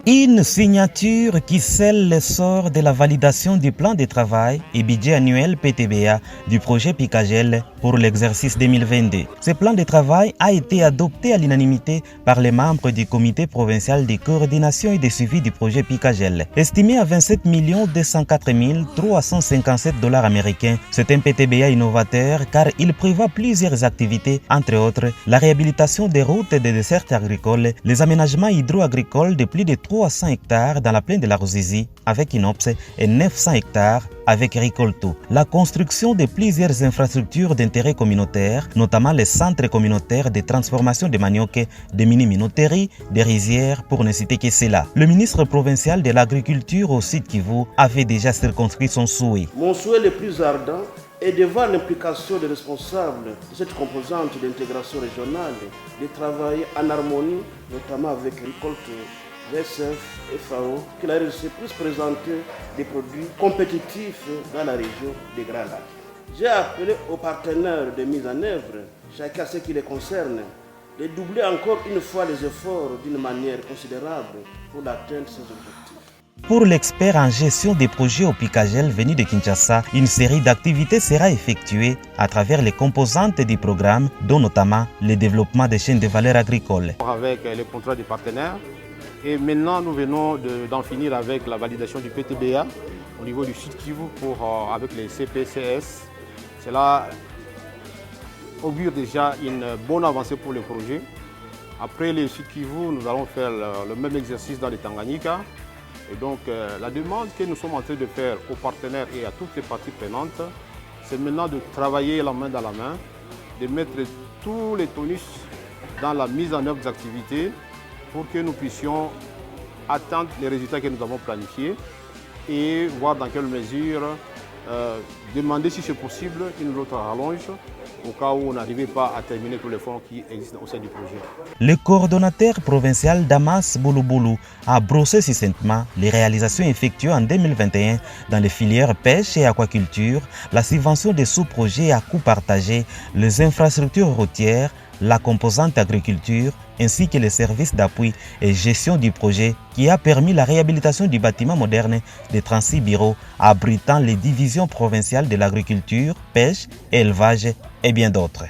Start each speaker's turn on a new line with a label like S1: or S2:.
S1: Une signature qui scelle l'essor de la validation du plan de travail et budget annuel PTBA du projet Picagel pour l'exercice 2022. Ce plan de travail a été adopté à l'unanimité par les membres du comité provincial de coordination et de suivi du projet Picagel. Estimé à 27 204 357 $ américains, c'est un PTBA innovateur car il prévoit plusieurs activités, entre autres la réhabilitation des routes et des dessertes agricoles, les aménagements hydro-agricoles de plus de 300 hectares dans la plaine de la Ruzizi avec Inops et 900 hectares avec Ricolto. La construction de plusieurs infrastructures d'intérêt communautaire, notamment les centres communautaires de transformation de manioc, de mini-minoteries, des rizières, pour ne citer que cela. Le ministre provincial de l'Agriculture au Sud Kivu avait déjà circonscrit son souhait.
S2: Mon souhait le plus ardent est de voir l'implication des responsables de cette composante d'intégration régionale, de travailler en harmonie, notamment avec Ricolto, VSF et FAO, que la RDC puisse présenter des produits compétitifs dans la région des Grands Lacs. J'ai appelé aux partenaires de mise en œuvre, chacun ce qui les concerne, de doubler encore une fois les efforts d'une manière considérable pour l'atteinte de ces objectifs.
S1: Pour l'expert en gestion des projets au Picagel venu de Kinshasa, une série d'activités sera effectuée à travers les composantes du programme, dont notamment le développement des chaînes de valeur agricoles.
S3: Avec les contrats des partenaires, et maintenant nous venons d'en finir avec la validation du PTBA au niveau du Sud Kivu avec les CPCS. Cela augure déjà une bonne avancée pour le projet. Après le Sud Kivu, nous allons faire le même exercice dans le Tanganyika. Et donc la demande que nous sommes en train de faire aux partenaires et à toutes les parties prenantes, c'est maintenant de travailler la main dans la main, de mettre tous les tonus dans la mise en œuvre des activités pour que nous puissions atteindre les résultats que nous avons planifiés et voir dans quelle mesure demander si c'est possible une autre rallonge au cas où on n'arrivait pas à terminer tous les fonds qui existent au sein du projet.
S1: Le coordonnateur provincial Damas Boulouboulou a brossé succinctement les réalisations effectuées en 2021 dans les filières pêche et aquaculture, la subvention des sous-projets à coût partagé, les infrastructures routières, la composante agriculture ainsi que les services d'appui et gestion du projet qui a permis la réhabilitation du bâtiment moderne de 36 bureaux abritant les divisions provinciales de l'agriculture, pêche, élevage et bien d'autres.